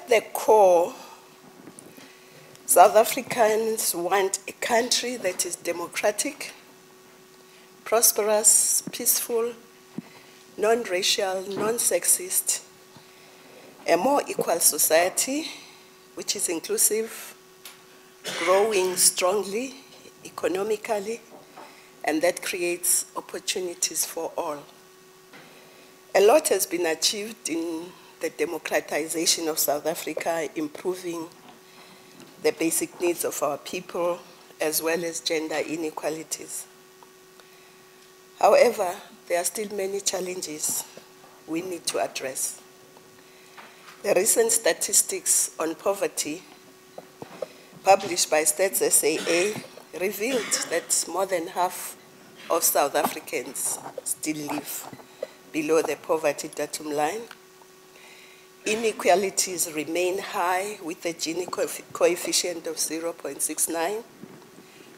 At the core, South Africans want a country that is democratic, prosperous, peaceful, non-racial, non-sexist, a more equal society, which is inclusive, growing strongly economically, and that creates opportunities for all. A lot has been achieved in the democratization of South Africa, improving the basic needs of our people, as well as gender inequalities. However, there are still many challenges we need to address. The recent statistics on poverty published by Stats SAA revealed that more than half of South Africans still live below the poverty datum line. Inequalities remain high with a Gini coefficient of 0.69.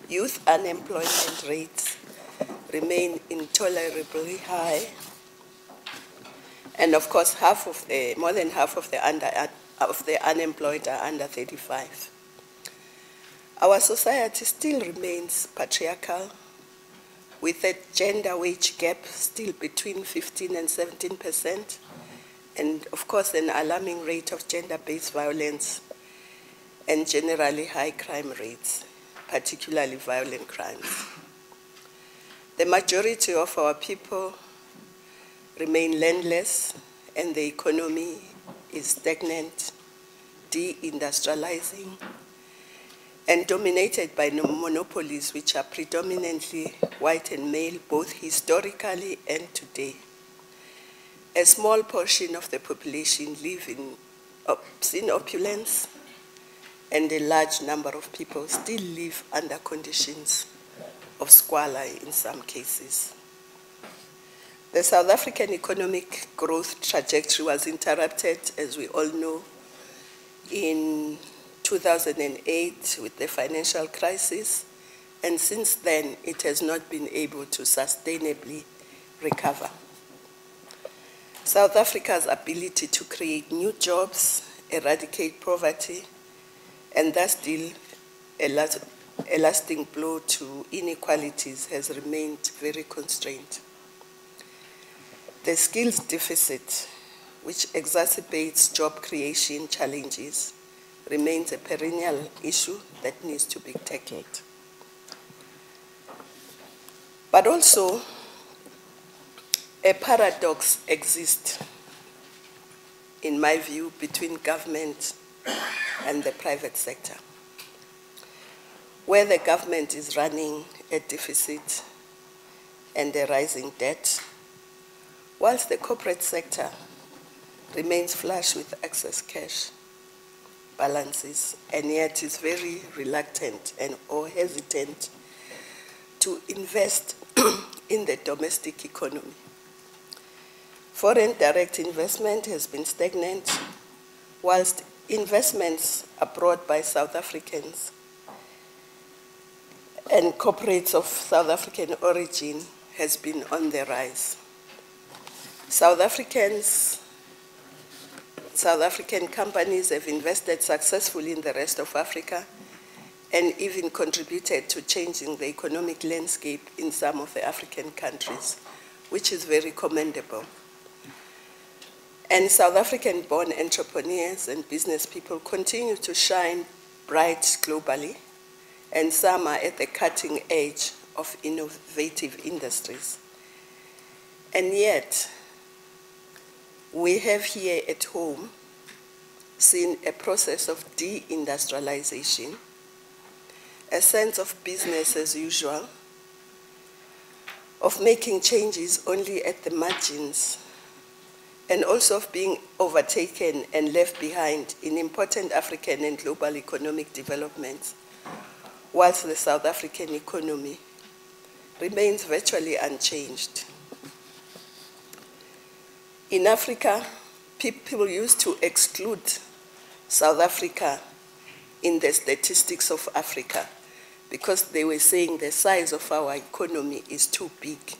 Youth unemployment rates remain intolerably high. And of course, more than half of the unemployed are under 35. Our society still remains patriarchal, with a gender wage gap still between 15 and 17%, and of course an alarming rate of gender-based violence and generally high crime rates, particularly violent crimes. The majority of our people remain landless, and the economy is stagnant, deindustrializing, and dominated by monopolies which are predominantly white and male, both historically and today. A small portion of the population live in obscene opulence, and a large number of people still live under conditions of squalor in some cases. The South African economic growth trajectory was interrupted, as we all know, in 2008 with the financial crisis, and since then it has not been able to sustainably recover. South Africa's ability to create new jobs, eradicate poverty, and thus deal a lasting blow to inequalities has remained very constrained. The skills deficit, which exacerbates job creation challenges, remains a perennial issue that needs to be tackled. But also, a paradox exists, in my view, between government and the private sector, where the government is running a deficit and a rising debt, whilst the corporate sector remains flush with excess cash balances, and yet is very reluctant or hesitant to invest in the domestic economy. Foreign direct investment has been stagnant, whilst investments abroad by South Africans and corporates of South African origin has been on the rise. South African companies have invested successfully in the rest of Africa and even contributed to changing the economic landscape in some of the African countries, which is very commendable. And South African-born entrepreneurs and business people continue to shine bright globally, and some are at the cutting edge of innovative industries. And yet, we have here at home seen a process of deindustrialization, a sense of business as usual, of making changes only at the margins, and also of being overtaken and left behind in important African and global economic developments, whilst the South African economy remains virtually unchanged. In Africa, people used to exclude South Africa in the statistics of Africa because they were saying the size of our economy is too big,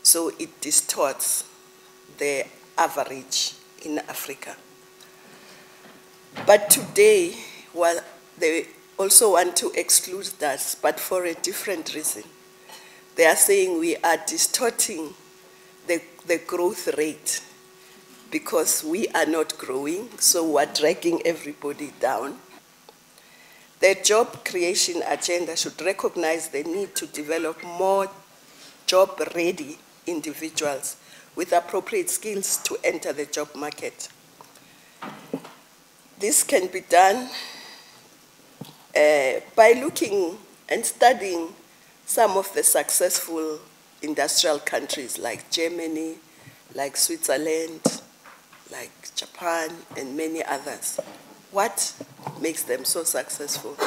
so it distorts the average in Africa. But today, well, they also want to exclude that, but for a different reason. They are saying we are distorting the growth rate because we are not growing, so we're dragging everybody down. The job creation agenda should recognize the need to develop more job-ready individuals with appropriate skills to enter the job market. This can be done by looking and studying some of the successful industrial countries like Germany, like Switzerland, like Japan, and many others. What makes them so successful?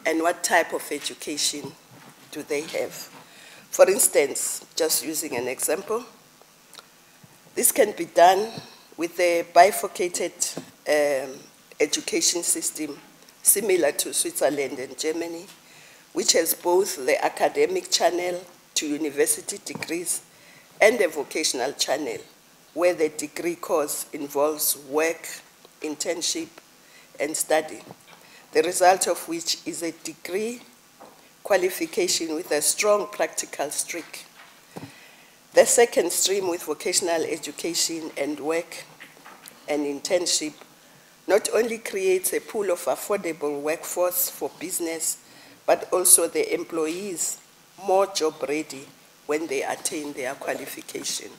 And what type of education do they have? For instance, just using an example, this can be done with a bifurcated education system similar to Switzerland and Germany, which has both the academic channel to university degrees and the vocational channel, where the degree course involves work, internship, and study, the result of which is a degree qualification with a strong practical streak. The second stream with vocational education and work and internship not only creates a pool of affordable workforce for business, but also the employees more job ready when they attain their qualification.